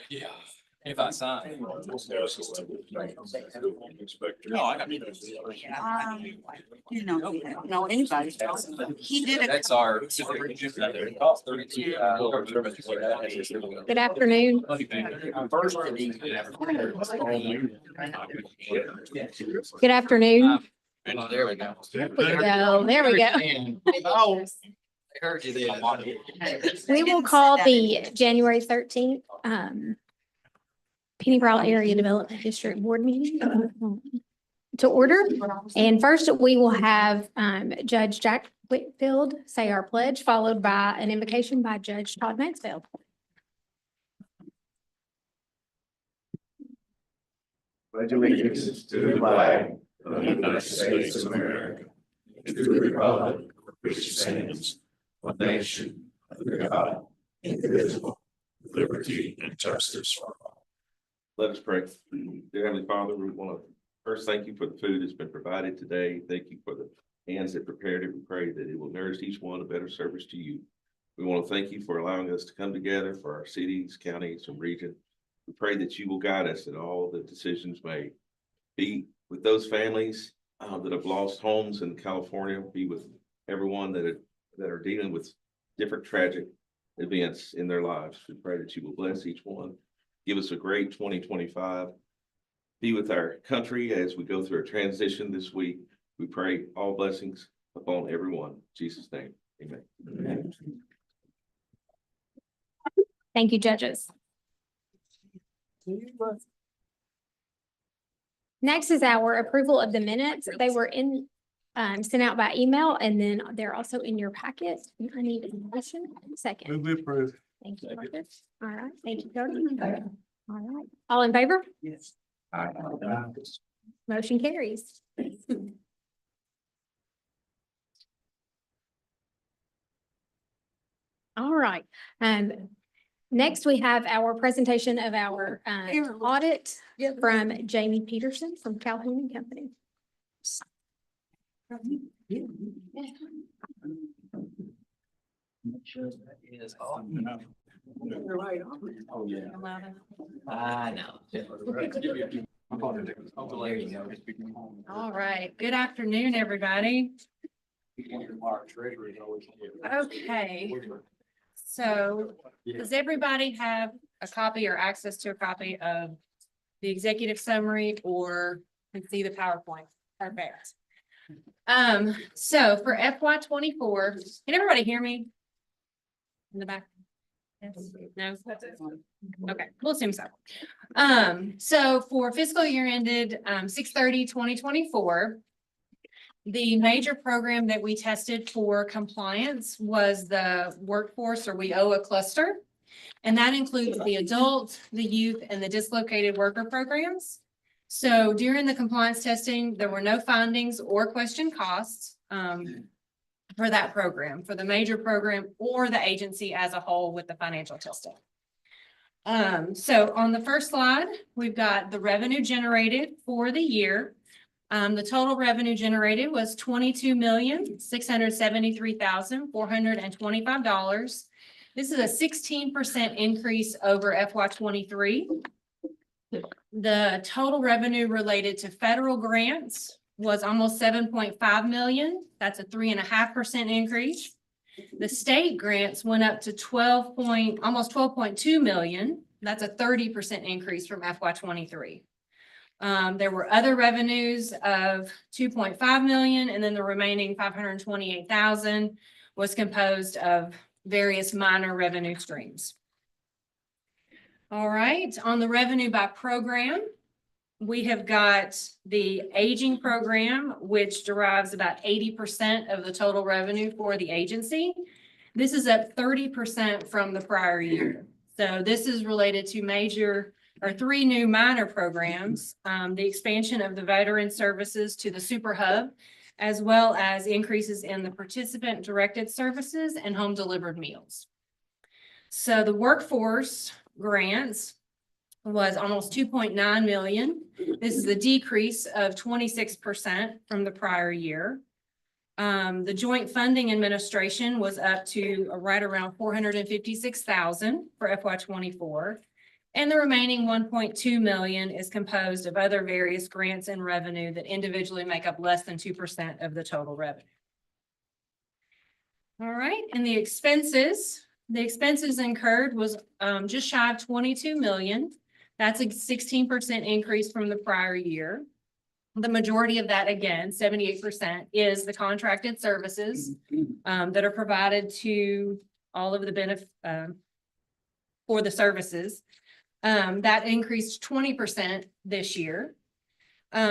Yeah. If I sign. No, I got. You know, he don't know anybody. He did it. That's our. Good afternoon. Good afternoon. There we go. There we go. Oh. I heard you there. We will call the January 13th Penny Brown Area Development District Board meeting to order. And first, we will have Judge Jack Whitfield say our pledge, followed by an invocation by Judge Todd Mansfield. Pledge allegiance to the flag of the United States of America, and to the republic which stands one nation under God, indivisible, with liberty and justice for all. Let us pray. Dear Heavenly Father, we want to first thank you for the food that's been provided today. Thank you for the hands that prepared it. We pray that it will nourish each one a better service to you. We want to thank you for allowing us to come together for our cities, counties, and region. We pray that you will guide us in all the decisions made. Be with those families that have lost homes in California. Be with everyone that are dealing with different tragic events in their lives. We pray that you will bless each one. Give us a great 2025. Be with our country as we go through a transition this week. We pray all blessings upon everyone. In Jesus' name, amen. Amen. Thank you, judges. Next is our approval of the minutes. They were sent out by email, and then they're also in your packet. I need a motion. Second. Move to approve. Thank you, Marcus. All right, thank you, Cody. All right, all in favor? Yes. Motion carries. All right, next we have our presentation of our audit from Jamie Peterson from Calhoun and Company. Make sure that is all. Oh, yeah. I know. Oh, there you go. All right, good afternoon, everybody. Okay, so does everybody have a copy or access to a copy of the executive summary or can see the PowerPoint? Perfect. So for FY24, can everybody hear me? In the back? Yes. No? Okay, we'll assume so. So for fiscal year ended 6/30/2024, the major program that we tested for compliance was the workforce or WIOA cluster. And that includes the adult, the youth, and the dislocated worker programs. So during the compliance testing, there were no findings or question costs for that program, for the major program or the agency as a whole with the financial testing. So on the first slide, we've got the revenue generated for the year. The total revenue generated was $22,673,425. This is a 16% increase over FY23. The total revenue related to federal grants was almost 7.5 million. That's a 3.5% increase. The state grants went up to almost 12.2 million. That's a 30% increase from FY23. There were other revenues of 2.5 million, and then the remaining 528,000 was composed of various minor revenue streams. All right, on the revenue by program, we have got the aging program, which derives about 80% of the total revenue for the agency. This is up 30% from the prior year. So this is related to three new minor programs, the expansion of the veteran services to the Super Hub, as well as increases in the participant directed services and home delivered meals. So the workforce grants was almost 2.9 million. This is a decrease of 26% from the prior year. The joint funding administration was up to right around 456,000 for FY 24. And the remaining 1.2 million is composed of other various grants and revenue that individually make up less than 2% of the total revenue. All right, and the expenses incurred was just shy of 22 million. That's a 16% increase from the prior year. The majority of that, again, 78%, is the contracted services that are provided to all of the benefit for the services. That increased 20% this year.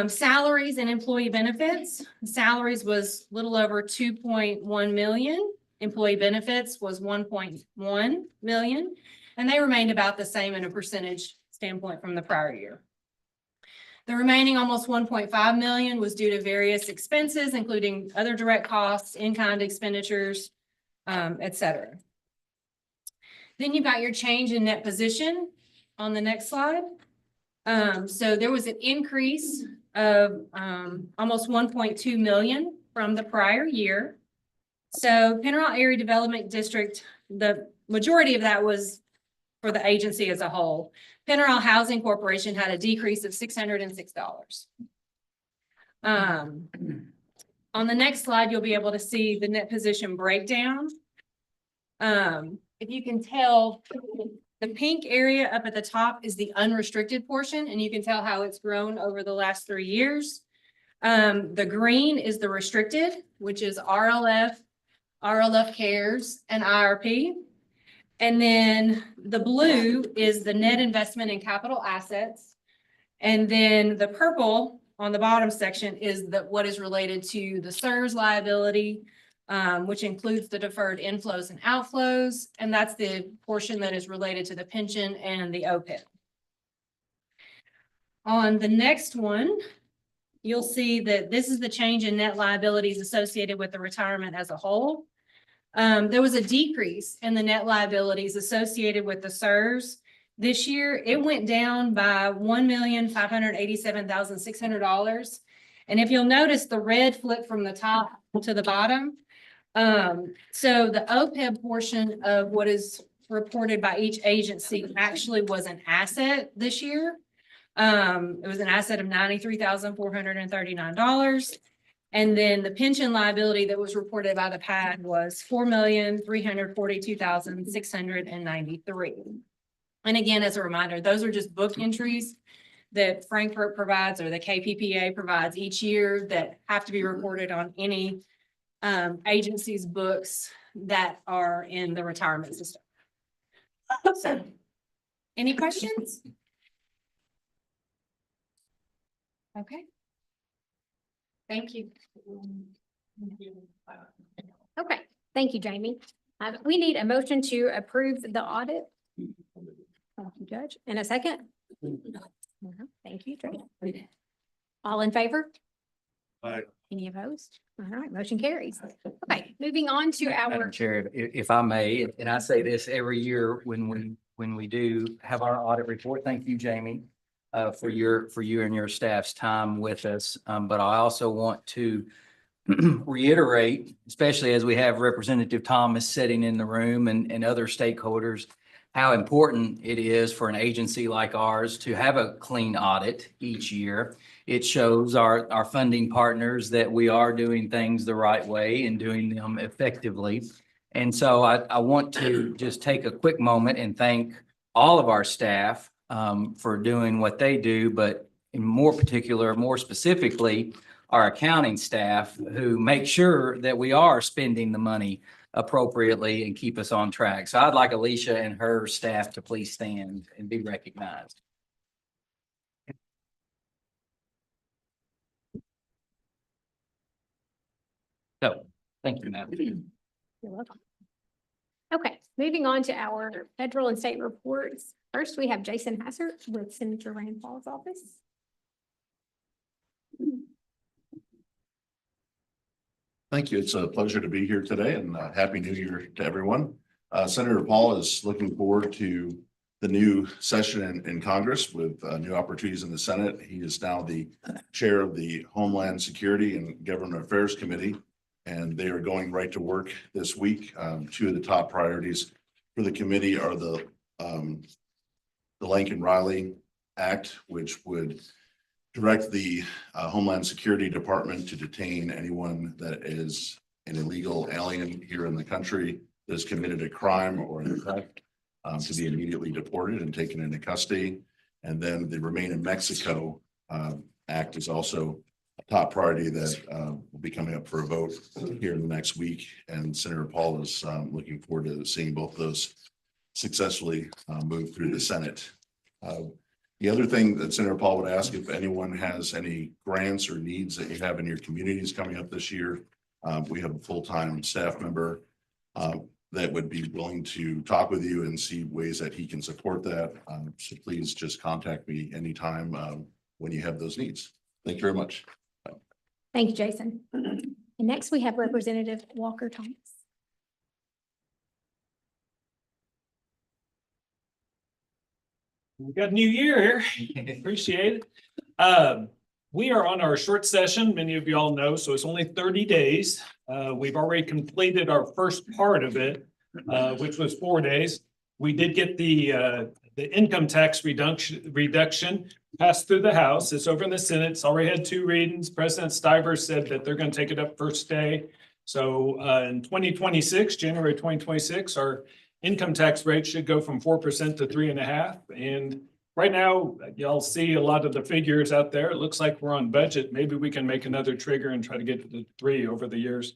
Salaries and employee benefits. Salaries was a little over 2.1 million. Employee benefits was 1.1 million, and they remained about the same in a percentage standpoint from the prior year. The remaining almost 1.5 million was due to various expenses, including other direct costs, in-kind expenditures, et cetera. Then you've got your change in net position on the next slide. So there was an increase of almost 1.2 million from the prior year. So Penarol Area Development District, the majority of that was for the agency as a whole. Penarol Housing Corporation had a decrease of $606. On the next slide, you'll be able to see the net position breakdown. If you can tell, the pink area up at the top is the unrestricted portion, and you can tell how it's grown over the last 3 years. The green is the restricted, which is RLF, RLF Cares, and IRP. And then the blue is the net investment in capital assets. And then the purple on the bottom section is what is related to the CSRS liability, which includes the deferred inflows and outflows. And that's the portion that is related to the pension and the OPEB. On the next one, you'll see that this is the change in net liabilities associated with the retirement as a whole. There was a decrease in the net liabilities associated with the CSRS. This year, it went down by $1,587,600. And if you'll notice, the red flipped from the top to the bottom. So the OPEB portion of what is reported by each agency actually was an asset this year. It was an asset of $93,439. And then the pension liability that was reported by the PeADD was $4,342,693. And again, as a reminder, those are just book entries that Frankfurt provides or the KPPA provides each year that have to be reported on any agency's books that are in the retirement system. So, any questions? Okay. Thank you. Okay, thank you, Jamie. We need a motion to approve the audit. Thank you, Judge. And a second? Thank you, Judge. All in favor? Aye. Any opposed? All right, motion carries. Okay, moving on to Madam our, Chair, if I may, and I say this every year when we do have our audit report, thank you, Jamie, for you and your staff's time with us. But I also want to reiterate, especially as we have Representative Thomas sitting in the room and other stakeholders, how important it is for an agency like ours to have a clean audit each year. It shows our funding partners that we are doing things the right way and doing them effectively. And so I want to just take a quick moment and thank all of our staff for doing what they do, but in more specifically, our accounting staff who make sure that we are spending the money appropriately and keep us on track. So I'd like Alicia and her staff to please stand and be recognized. So, thank you, Madam. you're welcome. Okay, moving on to our federal and state reports. First, we have Jason Hassert with Senator Rand Paul's office. Thank you. It's a pleasure to be here today and Happy New Year to everyone. Senator Paul is looking forward to the new session in Congress with new opportunities in the Senate. He is now the chair of the Homeland Security and Government Affairs Committee. and they are going right to work this week. Two of the top priorities for the committee are the Lincoln Riley Act, which would direct the Homeland Security Department to detain anyone that is an illegal alien here in the country that has committed a crime or an theft, to be immediately deported and taken into custody. And then the Remain in Mexico Act is also a top priority that will be coming up for a vote here in the next week. And Senator Paul is looking forward to seeing both those successfully move through the Senate. The other thing that Senator Paul would ask, if anyone has any grants or needs that you have in your communities coming up this year, we have a full-time staff member that would be willing to talk with you and see ways that he can support that. So please just contact me anytime when you have those needs. Thank you very much. Thank you, Jason. And next we have Representative Walker Thomas. We got a new year here. Appreciate it. We are on our short session. Many of you all know, so it's only 30 days. We've already completed our first part of it, which was 4 days. We did get the income tax reduction passed through the House. It's over in the Senate. It's already had 2 readings. President Stivers said that they're going to take it up first day. So in 2026, January 2026, our income tax rate should go from 4% to 3.5%. And right now, y'all see a lot of the figures out there. It looks like we're on budget. Maybe we can make another trigger and try to get to 3 over the years.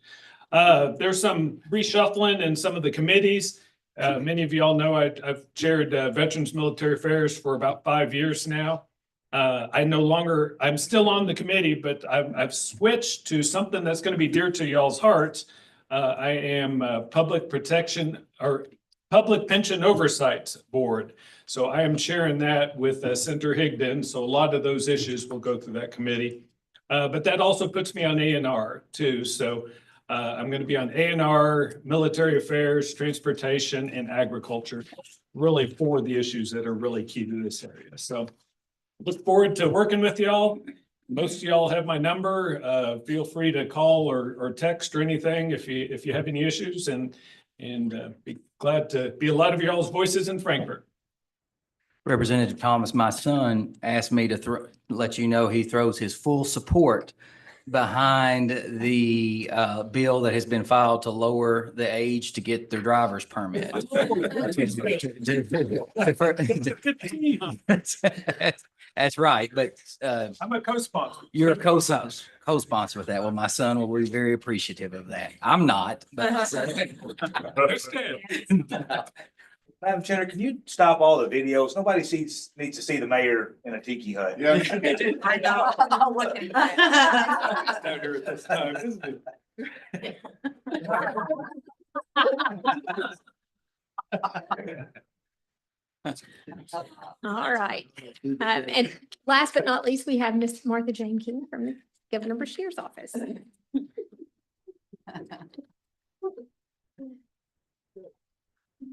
There's some reshuffling in some of the committees. Many of you all know I've chaired Veterans Military Affairs for about 5 years now. I'm still on the committee, but I've switched to something that's going to be dear to y'all's hearts. I am Public Pension Oversight Board. So I am sharing that with Senator Higdon. So a lot of those issues will go through that committee. But that also puts me on A&R too. So I'm going to be on A&R, Military Affairs, Transportation, and Agriculture, really for the issues that are really key to this area. So look forward to working with y'all. Most of y'all have my number. Feel free to call or text or anything if you have any issues, and be glad to be a lot of y'all's voices in Frankfurt. Representative Thomas, my son asked me to let you know he throws his full support behind the bill that has been filed to lower the age to get their driver's permit. That's right, but I'm a co-sponsor. you're a co-sponsor with that. Well, my son will be very appreciative of that. I'm not, but. Madam Chair, can you stop all the videos? Nobody needs to see the mayor in a tiki hut. Yeah. I know. Down here at this time, isn't it? All right. And last but not least, we have Miss Martha Jane King from Governor Bashir's office.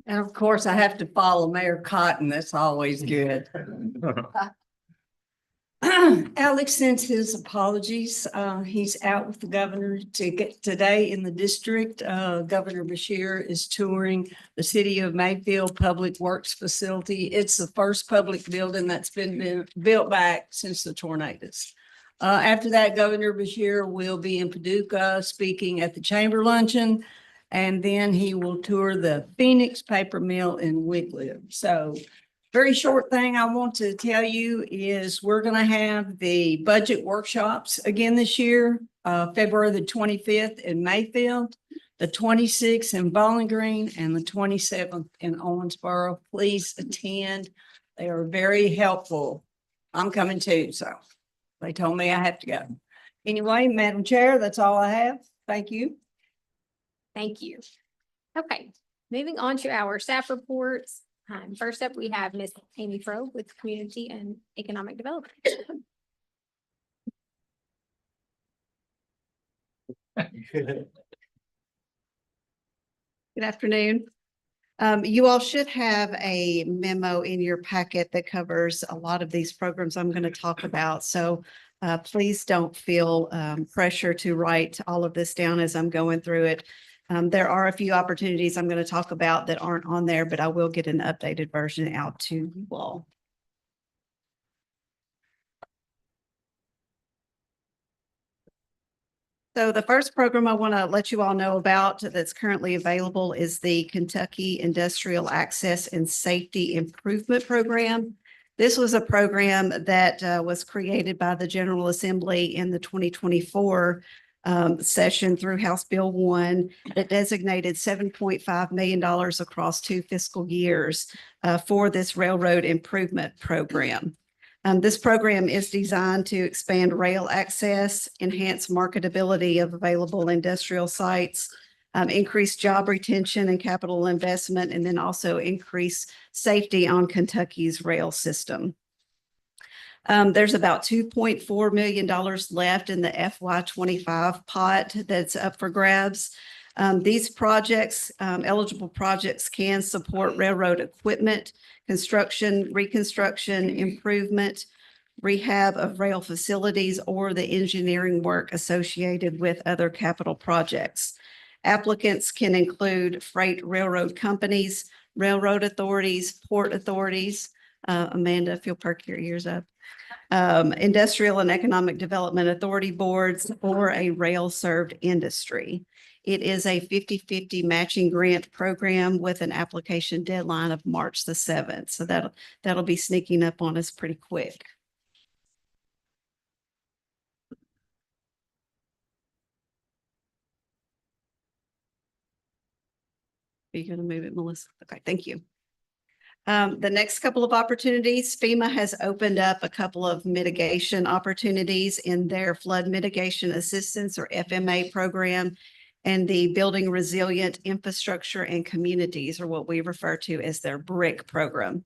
And of course, I have to follow Mayor Cotton. That's always good. Alex sends his apologies. He's out with the governor to get today in the district. Governor Bashir is touring the city of Mayfield Public Works Facility. It's the first public building that's been built back since the tornadoes. After that, Governor Bashir will be in Paducah speaking at the Chamber Luncheon. And then he will tour the Phoenix Paper Mill in Wickliffe. So very short thing I want to tell you is we're going to have the budget workshops again this year, February the 25th in Mayfield, the 26th in Bowling Green, and the 27th in Owensboro. Please attend. They are very helpful. I'm coming too, so they told me I have to go. Anyway, Madam Chair, that's all I have. Thank you. Thank you. Okay, moving on to our staff reports. First up, we have Miss Amy Froh with Community and Economic Development. Good afternoon. You all should have a memo in your packet that covers a lot of these programs I'm going to talk about. So please don't feel pressure to write all of this down as I'm going through it. There are a few opportunities I'm going to talk about that aren't on there, but I will get an updated version out to you all. So the first program I want to let you all know about that's currently available is the Kentucky Industrial Access and Safety Improvement Program. This was a program that was created by the General Assembly in the 2024 session through House Bill 1 that designated $7.5 million across 2 fiscal years for this railroad improvement program. This program is designed to expand rail access, enhance marketability of available industrial sites, increase job retention and capital investment, and then also increase safety on Kentucky's rail system. There's about $2.4 million left in the FY25 pot that's up for grabs. These projects, eligible projects, can support railroad equipment, construction, reconstruction, improvement, rehab of rail facilities, or the engineering work associated with other capital projects. Applicants can include freight railroad companies, railroad authorities, port authorities. Amanda, if you'll perk your ears up. Industrial and Economic Development Authority boards, or a rail-served industry. It is a 50-50 matching grant program with an application deadline of March the 7th. So that'll be sneaking up on us pretty quick. Are you going to move it, Melissa? Okay, thank you. The next couple of opportunities, FEMA has opened up a couple of mitigation opportunities in their Flood Mitigation Assistance, or FMA program, and the Building Resilient Infrastructure and Communities, or what we refer to as their BRIC program.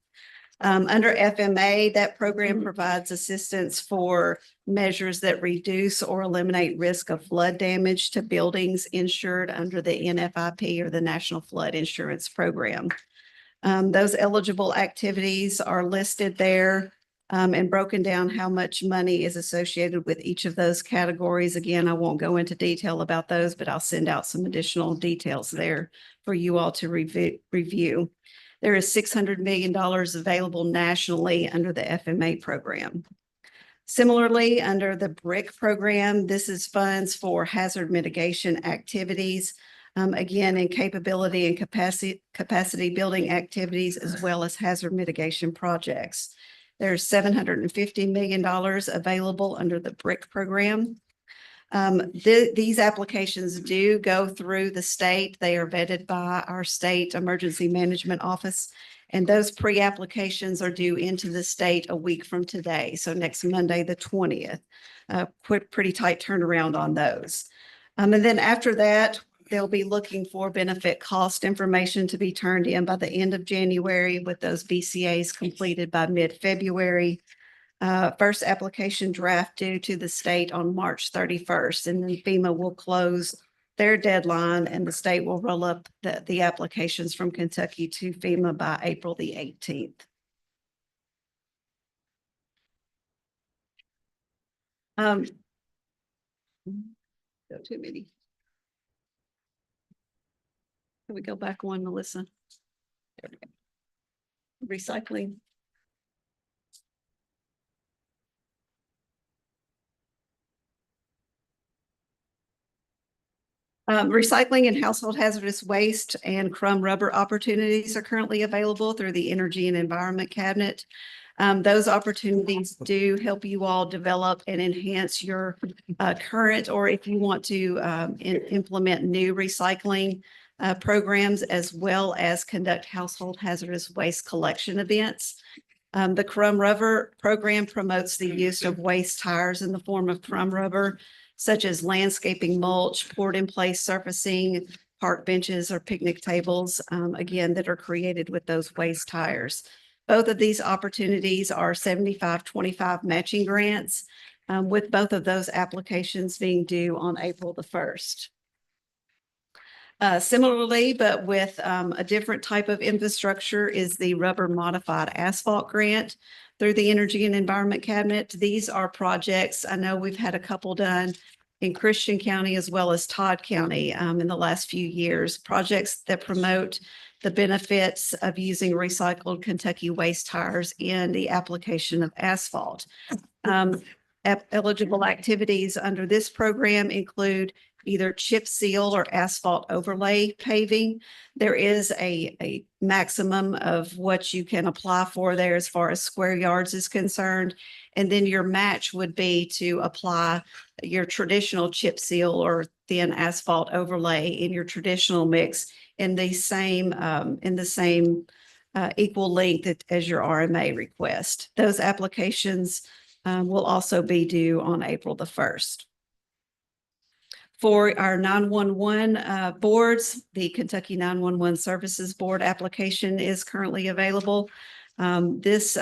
Under FMA, that program provides assistance for measures that reduce or eliminate risk of flood damage to buildings insured under the NFIP, or the National Flood Insurance Program. Those eligible activities are listed there and broken down how much money is associated with each of those categories. Again, I won't go into detail about those, but I'll send out some additional details there for you all to review. There is $600 million available nationally under the FMA program. Similarly, under the BRIC program, this is funds for hazard mitigation activities. Again, in capability and capacity building activities, as well as hazard mitigation projects. There's $750 million available under the BRIC program. These applications do go through the state. They are vetted by our state emergency management office, and those pre-applications are due into the state a week from today. So next Monday, the 20th. Pretty tight turnaround on those. And then after that, they'll be looking for benefit cost information to be turned in by the end of January, with those BCAs completed by mid-February. First application draft due to the state on March 31st, and then FEMA will close their deadline, and the state will roll up the applications from Kentucky to FEMA by April the 18th. Go too many. Can we go back one, Melissa? There we go. Recycling. Recycling and household hazardous waste and crumb rubber opportunities are currently available through the Energy and Environment Cabinet. Those opportunities do help you all develop and enhance your current, or if you want to implement new recycling programs, as well as conduct household hazardous waste collection events. The crumb rubber program promotes the use of waste tires in the form of crumb rubber, such as landscaping mulch, poured in place surfacing, park benches, or picnic tables, again, that are created with those waste tires. Both of these opportunities are 75-25 matching grants, with both of those applications being due on April the 1st. Similarly, but with a different type of infrastructure, is the rubber modified asphalt grant through the Energy and Environment Cabinet. These are projects, I know we've had a couple done in Christian County as well as Todd County in the last few years. Projects that promote the benefits of using recycled Kentucky waste tires in the application of asphalt. Eligible activities under this program include either chip seal or asphalt overlay paving. There is a maximum of what you can apply for there as far as square yards is concerned. And then your match would be to apply your traditional chip seal or thin asphalt overlay in your traditional mix in the same equal length as your RMA request. Those applications will also be due on April the 1st. For our 911 boards, the Kentucky 911 Services Board application is currently available. This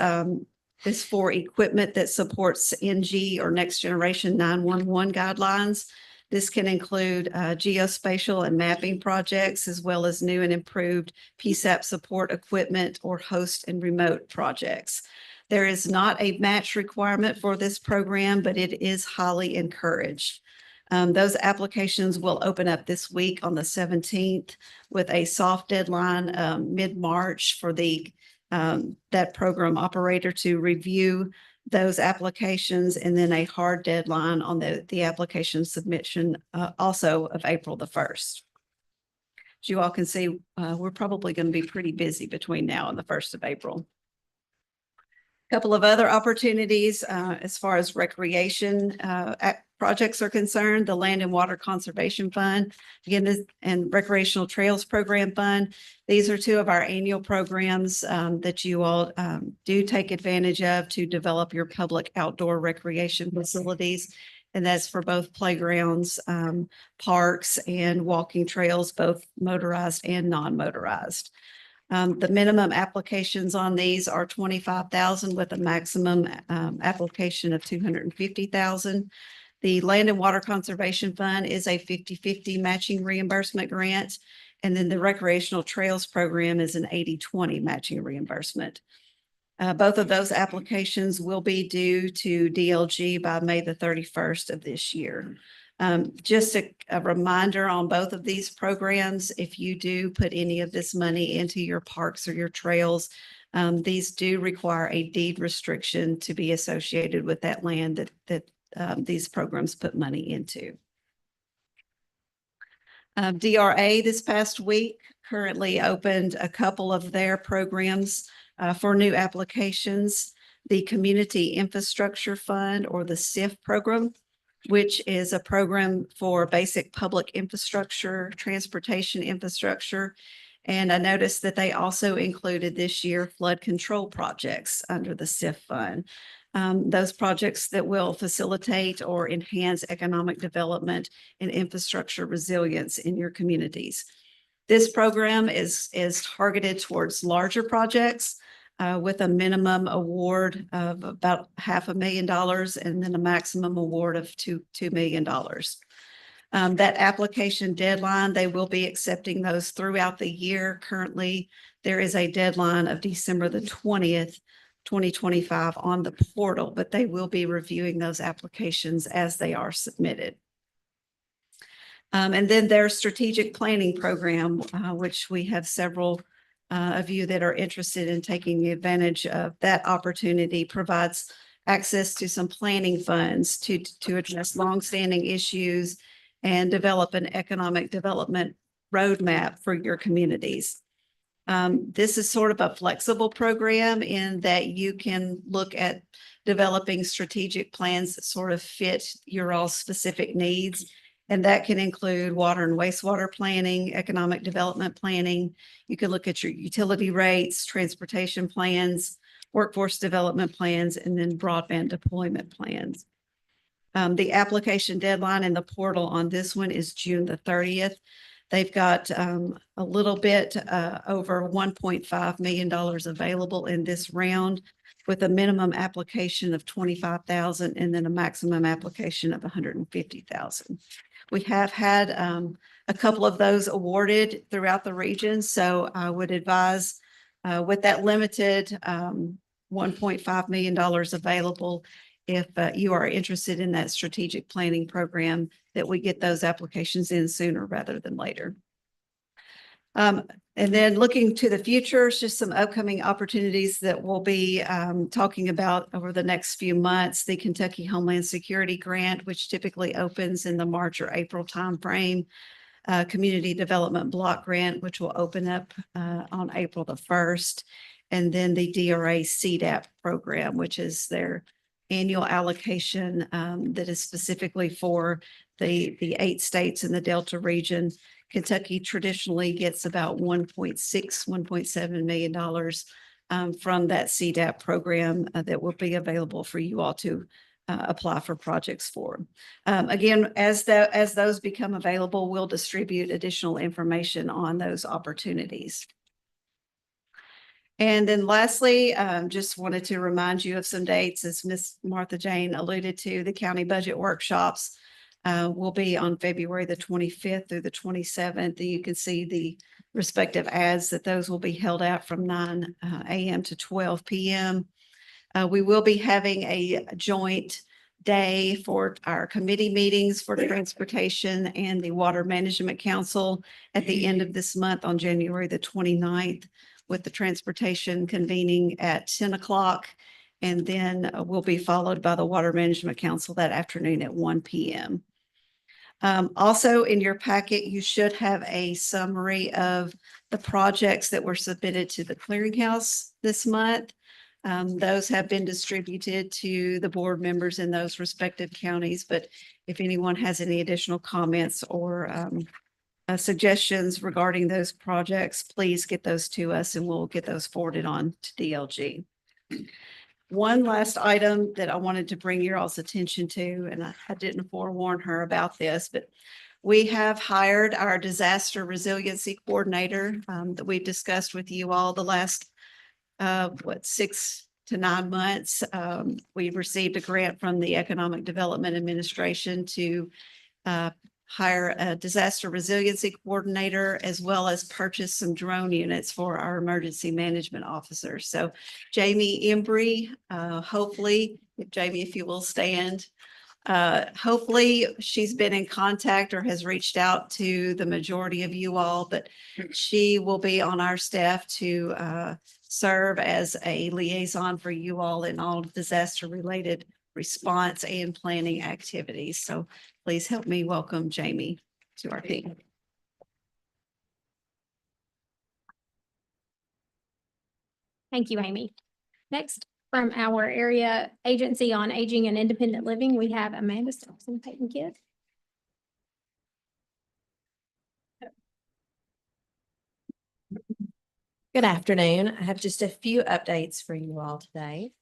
is for equipment that supports NG or next generation 911 guidelines. This can include geospatial and mapping projects, as well as new and improved PSAP support equipment or host and remote projects. There is not a match requirement for this program, but it is highly encouraged. Those applications will open up this week on the 17th with a soft deadline mid-March for that program operator to review those applications, and then a hard deadline on the application submission also of April the 1st. As you all can see, we're probably going to be pretty busy between now and the 1st of April. Couple of other opportunities as far as recreation projects are concerned, the Land and Water Conservation Fund, again, and Recreational Trails Program Fund. These are two of our annual programs that you all do take advantage of to develop your public outdoor recreation facilities. And that's for both playgrounds, parks, and walking trails, both motorized and non-motorized. The minimum applications on these are 25,000 with a maximum application of 250,000. The Land and Water Conservation Fund is a 50-50 matching reimbursement grant. And then the Recreational Trails Program is an 80-20 matching reimbursement. Both of those applications will be due to DLG by May the 31st of this year. Just a reminder on both of these programs, if you do put any of this money into your parks or your trails, these do require a deed restriction to be associated with that land that these programs put money into. DRA this past week currently opened a couple of their programs for new applications. The Community Infrastructure Fund, or the CIF program, which is a program for basic public infrastructure, transportation infrastructure. And I noticed that they also included this year flood control projects under the CIF fund. Those projects that will facilitate or enhance economic development and infrastructure resilience in your communities. This program is targeted towards larger projects with a minimum award of about $500,000 and then a maximum award of $2 million. That application deadline, they will be accepting those throughout the year. Currently, there is a deadline of December the 20th, 2025 on the portal, but they will be reviewing those applications as they are submitted. And then their strategic planning program, which we have several of you that are interested in taking advantage of that opportunity, provides access to some planning funds to address longstanding issues and develop an economic development roadmap for your communities. This is sort of a flexible program in that you can look at developing strategic plans that sort of fit your all specific needs. And that can include water and wastewater planning, economic development planning. You can look at your utility rates, transportation plans, workforce development plans, and then broadband deployment plans. The application deadline in the portal on this one is June the 30th. They've got a little bit over $1.5 million available in this round. with a minimum application of 25,000 and then a maximum application of 150,000. We have had a couple of those awarded throughout the region, so I would advise with that limited $1.5 million available, if you are interested in that strategic planning program, that we get those applications in sooner rather than later. And then looking to the future, it's just some upcoming opportunities that we'll be talking about over the next few months. The Kentucky Homeland Security Grant, which typically opens in the March or April timeframe. Community Development Block Grant, which will open up on April the 1st. And then the DRA CDAP program, which is their annual allocation that is specifically for the 8 states in the Delta region. Kentucky traditionally gets about $1.7 million from that CDAP program that will be available for you all to apply for projects for. Again, as those become available, we'll distribute additional information on those opportunities. And then lastly, just wanted to remind you of some dates, as Ms. Martha Jane alluded to. The county budget workshops will be on February the 25th through the 27th. You can see the respective ads that those will be held out from 9 a.m. to 12 p.m. We will be having a joint day for our committee meetings for transportation and the Water Management Council at the end of this month on January the 29th, with the transportation convening at 10 o'clock. And then will be followed by the Water Management Council that afternoon at 1 p.m. Also in your packet, you should have a summary of the projects that were submitted to the clearinghouse this month. Those have been distributed to the board members in those respective counties, but if anyone has any additional comments or suggestions regarding those projects, please get those to us and we'll get those forwarded on to DLG. One last item that I wanted to bring your all's attention to, and I didn't forewarn her about this, but we have hired our disaster resiliency coordinator that we've discussed with you all the last 6 to 9 months. We received a grant from the Economic Development Administration to hire a disaster resiliency coordinator, as well as purchase some drone units for our emergency management officers. So Jamie Embry, hopefully, Jamie, if you will stand, hopefully she's been in contact or has reached out to the majority of you all, but she will be on our staff to serve as a liaison for you all in all disaster related response and planning activities. So please help me welcome Jamie to our team. Thank you, Amy. Next, from our area agency on aging and independent living, we have Amanda Stokes Peyton Kidd. Good afternoon. I have just a few updates for you all today.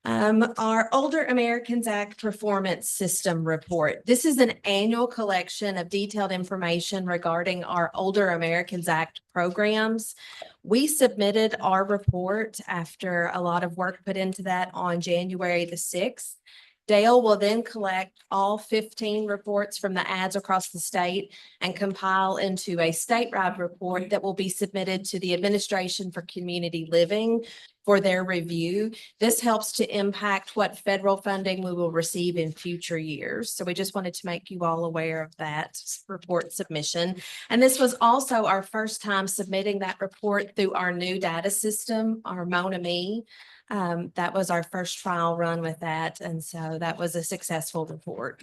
Our Older Americans Act Performance System Report. This is an annual collection of detailed information regarding our Older Americans Act programs. We submitted our report after a lot of work put into that on January the 6th. Dale will then collect all 15 reports from the ads across the state and compile into a statewide report that will be submitted to the Administration for Community Living for their review. This helps to impact what federal funding we will receive in future years. So we just wanted to make you all aware of that report submission. And this was also our first time submitting that report through our new data system, our MonaMe. That was our first trial run with that. And so that was a successful report.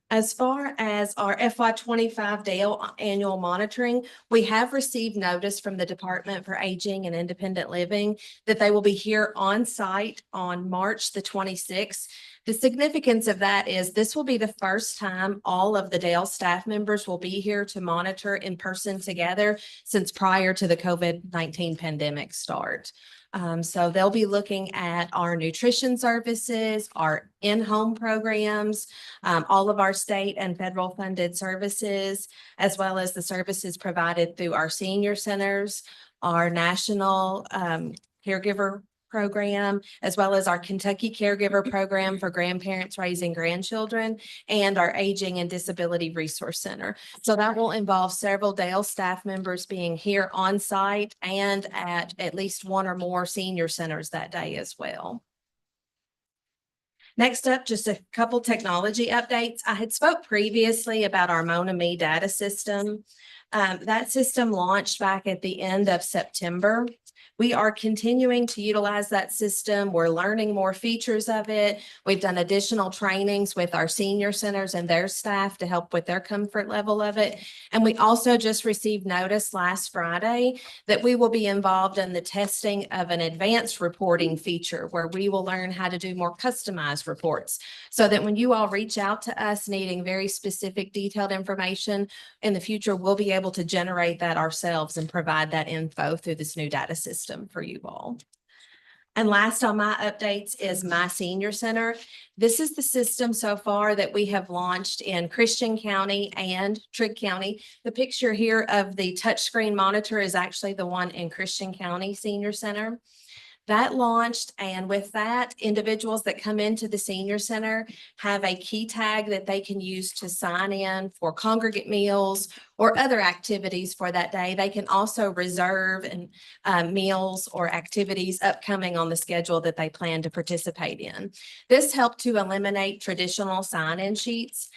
As far as our FY25 Dale annual monitoring, we have received notice from the Department for Aging and Independent Living that they will be here on site on March the 26th. The significance of that is this will be the first time all of the Dale staff members will be here to monitor in person together since prior to the COVID-19 pandemic start. So they'll be looking at our nutrition services, our in-home programs, all of our state and federal funded services, as well as the services provided through our senior centers, our national caregiver program, as well as our Kentucky Caregiver Program for grandparents raising grandchildren, and our Aging and Disability Resource Center. So that will involve several Dale staff members being here on site and at least one or more senior centers that day as well. Next up, just a couple technology updates. I had spoke previously about our MonaMe data system. That system launched back at the end of September. We are continuing to utilize that system. We're learning more features of it. We've done additional trainings with our senior centers and their staff to help with their comfort level of it. And we also just received notice last Friday that we will be involved in the testing of an advanced reporting feature where we will learn how to do more customized reports so that when you all reach out to us needing very specific detailed information in the future, we'll be able to generate that ourselves and provide that info through this new data system for you all. And last on my updates is My Senior Center. This is the system so far that we have launched in Christian County and Trigg County. The picture here of the touchscreen monitor is actually the one in Christian County Senior Center. That launched, and with that, individuals that come into the senior center have a key tag that they can use to sign in for congregate meals or other activities for that day. They can also reserve meals or activities upcoming on the schedule that they plan to participate in. This helped to eliminate traditional sign-in sheets.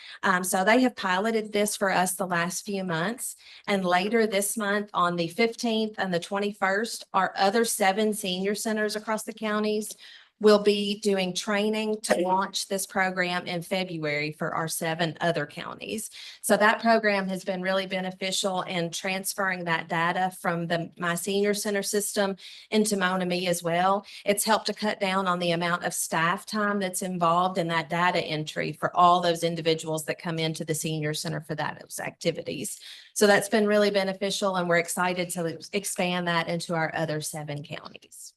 So they have piloted this for us the last few months. And later this month, on the 15th and the 21st, our other 7 senior centers across the counties will be doing training to launch this program in February for our 7 other counties. So that program has been really beneficial in transferring that data from the My Senior Center system into MonaMe as well. It's helped to cut down on the amount of staff time that's involved in that data entry for all those individuals that come into the senior center for those activities. So that's been really beneficial, and we're excited to expand that into our other 7 counties.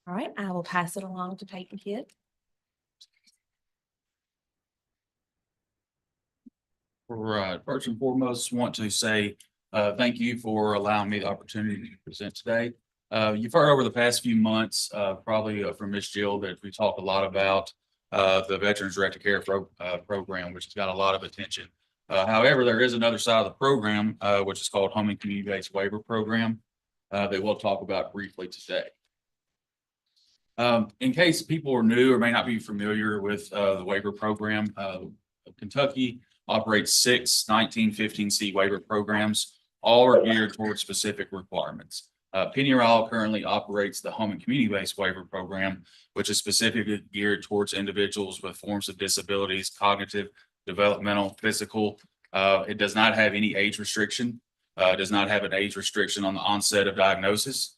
All right, I will pass it along to Peyton Kidd. Right. First and foremost, want to say thank you for allowing me the opportunity to present today. You've heard over the past few months, probably from Ms. Jill, that we talked a lot about the Veterans Directed Care program, which has got a lot of attention. However, there is another side of the program, which is called Home and Community-Based Waiver Program, that we'll talk about briefly today. In case people are new or may not be familiar with the waiver program, Kentucky operates 6 1915C waiver programs. All are geared towards specific requirements. PeADD currently operates the Home and Community-Based Waiver Program, which is specifically geared towards individuals with forms of disabilities, cognitive, developmental, physical. It does not have any age restriction. Does not have an age restriction on the onset of diagnosis.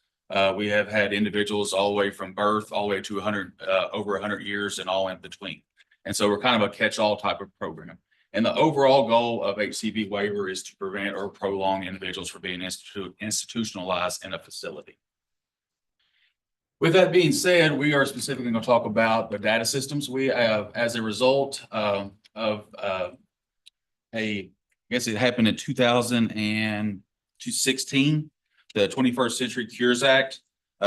We have had individuals all the way from birth, all the way to 100, over 100 years and all in between. And so we're kind of a catch-all type of program. And the overall goal of HCB waiver is to prevent or prolong individuals from being institutionalized in a facility. With that being said, we are specifically going to talk about the data systems we have as a result of I guess it happened in 2016, the 21st Century Cures Act,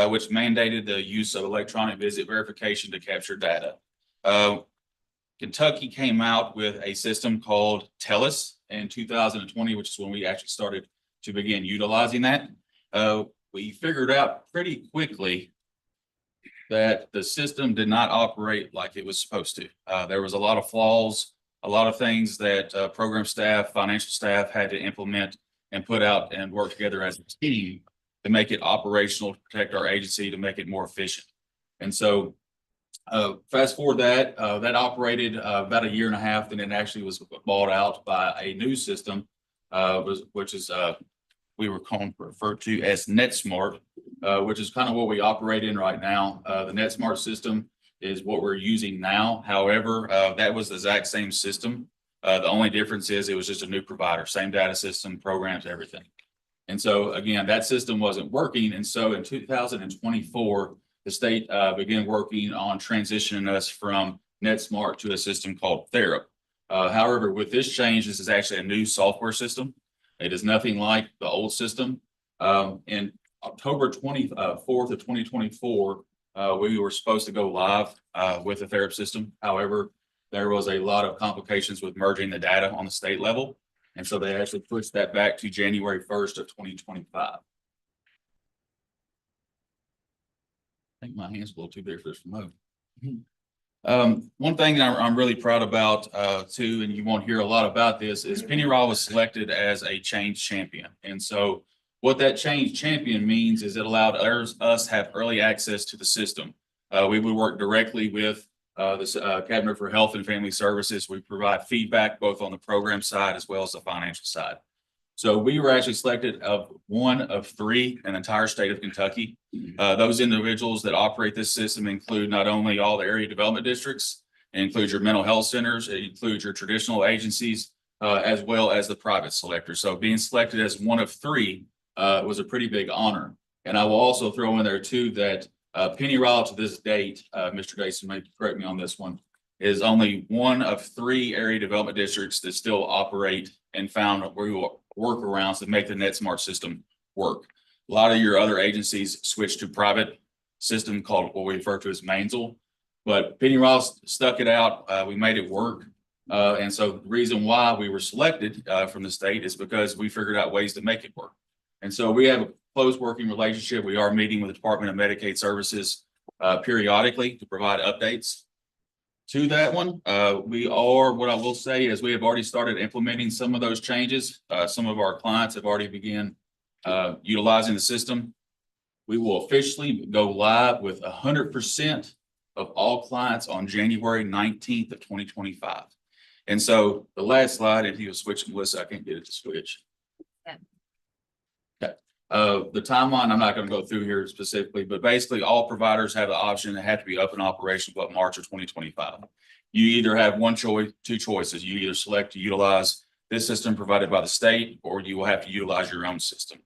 which mandated the use of electronic visit verification to capture data. Kentucky came out with a system called TELUS in 2020, which is when we actually started to begin utilizing that. We figured out pretty quickly that the system did not operate like it was supposed to. There was a lot of flaws, a lot of things that program staff, financial staff had to implement and put out and work together as a team to make it operational, to protect our agency, to make it more efficient. And so fast forward that operated about 1.5 years, and it actually was bought out by a new system, which is we were referred to as NetSmart, which is kind of what we operate in right now. The NetSmart system is what we're using now. However, that was the exact same system. The only difference is it was just a new provider, same data system, programs, everything. And so again, that system wasn't working. And so in 2024, the state began working on transitioning us from NetSmart to a system called Therap. However, with this change, this is actually a new software system. It is nothing like the old system. In October 24th of 2024, We were supposed to go live with the therapy system. However, there was a lot of complications with merging the data on the state level. And so they actually pushed that back to January 1st of 2025. I think my hand's a little too big for this remote. One thing that I'm really proud about too, and you won't hear a lot about this, is PeADD was selected as a change champion. And so what that change champion means is it allowed us have early access to the system. We would work directly with the Cabinet for Health and Family Services. We provide feedback both on the program side as well as the financial side. So we were actually selected of one of three in the entire state of Kentucky. Those individuals that operate this system include not only all the area development districts, it includes your mental health centers, it includes your traditional agencies, as well as the private selectors. So being selected as one of three was a pretty big honor. And I will also throw in there too that PeADD to this date, Mr. Dason may correct me on this one, is only one of three area development districts that still operate and found workarounds that make the NetSmart system work. A lot of your other agencies switched to private system called what we refer to as Mainzel, but PeADD stuck it out. We made it work. And so the reason why we were selected from the state is because we figured out ways to make it work. And so we have a close working relationship. We are meeting with the Department of Medicaid Services periodically to provide updates to that one. What I will say is we have already started implementing some of those changes. Some of our clients have already begun utilizing the system. We will officially go live with 100% of all clients on January 19th of 2025. And so the last slide, if you switch, Melissa, I can't get it to switch. Okay. The timeline, I'm not going to go through here specifically, but basically all providers have the option to have to be up and operational by March of 2025. You either have two choices. You either select to utilize this system provided by the state, or you will have to utilize your own system.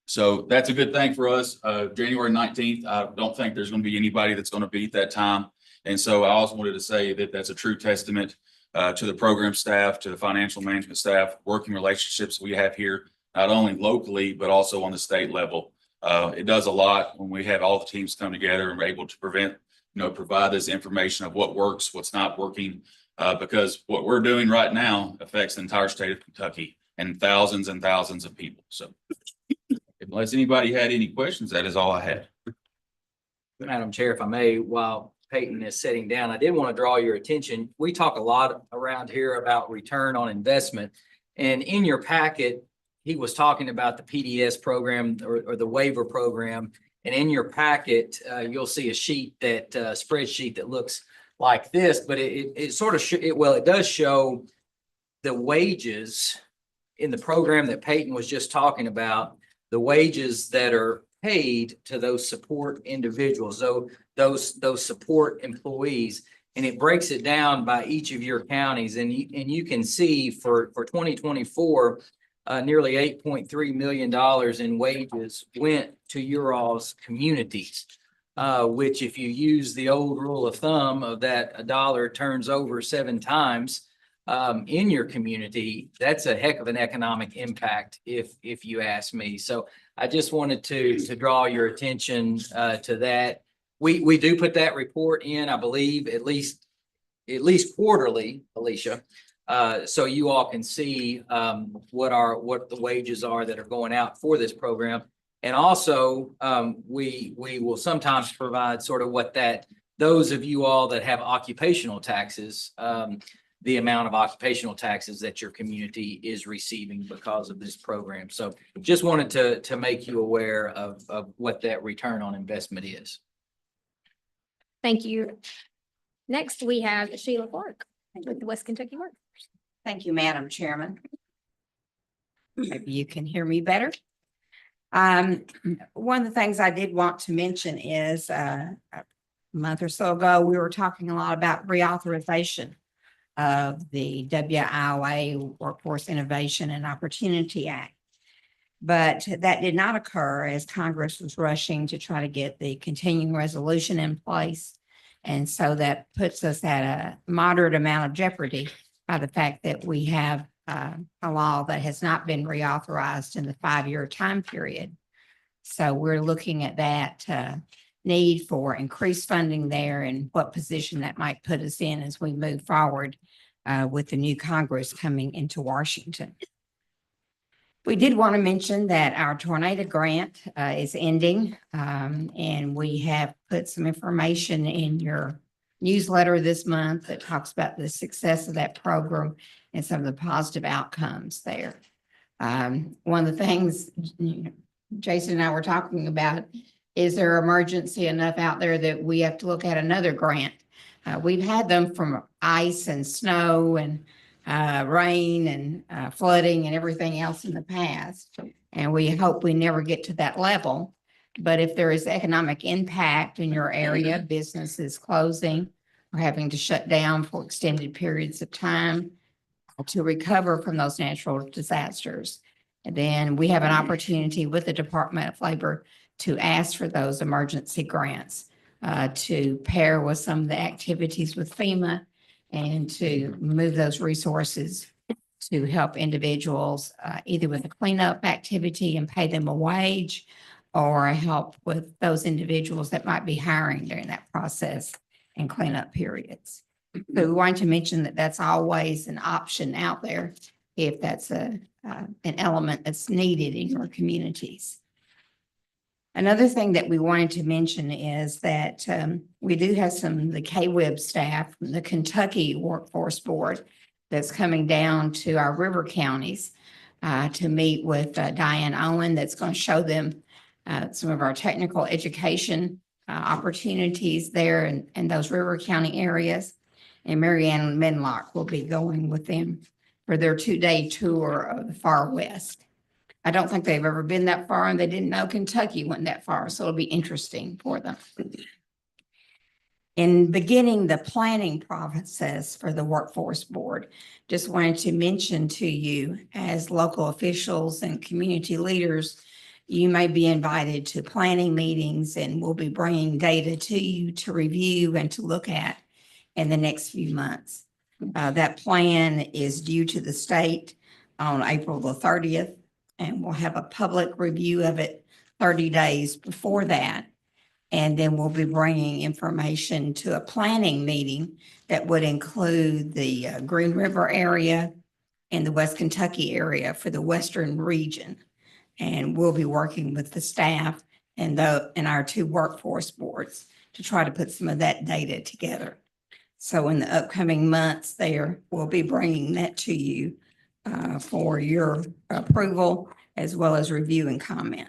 So that's a good thing for us. January 19th, I don't think there's going to be anybody that's going to beat that time. And so I also wanted to say that that's a true testament to the program staff, to the financial management staff, working relationships we have here, not only locally, but also on the state level. It does a lot when we have all the teams come together and we're able to provide this information of what works, what's not working, because what we're doing right now affects the entire state of Kentucky and thousands of people. So unless anybody had any questions, that is all I had. Madam Chair, if I may, while Peyton is sitting down, I did want to draw your attention. We talk a lot around here about return on investment. And in your packet, he was talking about the PDS program or the waiver program. And in your packet, you'll see a sheet spreadsheet that looks like this, but it sort of, it does show the wages in the program that Peyton was just talking about, the wages that are paid to those support individuals, so those support employees, and it breaks it down by each of your counties. And you can see for 2024, nearly $8.3 million in wages went to your all's communities, which if you use the old rule of thumb of that a dollar turns over 7 times in your community, that's a heck of an economic impact if you ask me. So I just wanted to draw your attention to that. We do put that report in, I believe, at least quarterly, Alicia. So you all can see what the wages are that are going out for this program. And also we will sometimes provide sort of what those of you all that have occupational taxes, the amount of occupational taxes that your community is receiving because of this program. So just wanted to make you aware of what that return on investment is. Thank you. Next, we have Sheila Clark with the West Kentucky Workforce. Thank you, Madam Chairman. Maybe you can hear me better. One of the things I did want to mention is a month or so ago, we were talking a lot about reauthorization of the WIOA Workforce Innovation and Opportunity Act. But that did not occur as Congress was rushing to try to get the continuing resolution in place. And so that puts us at a moderate amount of jeopardy by the fact that we have a law that has not been reauthorized in the 5-year time period. So we're looking at that need for increased funding there and what position that might put us in as we move forward with the new Congress coming into Washington. We did want to mention that our tornado grant is ending, and we have put some information in your newsletter this month that talks about the success of that program and some of the positive outcomes there. One of the things Jason and I were talking about, is there emergency enough out there that we have to look at another grant? We've had them from ice and snow and rain and flooding and everything else in the past. And we hope we never get to that level. But if there is economic impact in your area, businesses closing or having to shut down for extended periods of time to recover from those natural disasters, and then we have an opportunity with the Department of Labor to ask for those emergency grants to pair with some of the activities with FEMA and to move those resources to help individuals either with a cleanup activity and pay them a wage, or help with those individuals that might be hiring during that process and cleanup periods. So we wanted to mention that that's always an option out there if that's an element that's needed in your communities. Another thing that we wanted to mention is that we do have the KWIB staff from the Kentucky Workforce Board that's coming down to our river counties to meet with Diane Owen, that's going to show them some of our technical education opportunities there in those river county areas. And Marianne Menlock will be going with them for their 2-day tour of the far west. I don't think they've ever been that far, and they didn't know Kentucky went that far, so it'll be interesting for them. In beginning the planning process for the Workforce Board, just wanted to mention to you, as local officials and community leaders, you may be invited to planning meetings, and we'll be bringing data to you to review and to look at in the next few months. That plan is due to the state on April the 30th, and we'll have a public review of it 30 days before that. And then we'll be bringing information to a planning meeting that would include the Green River area and the West Kentucky area for the Western region. And we'll be working with the staff and our 2 workforce boards to try to put some of that data together. So in the upcoming months there, we'll be bringing that to you for your approval as well as review and comment.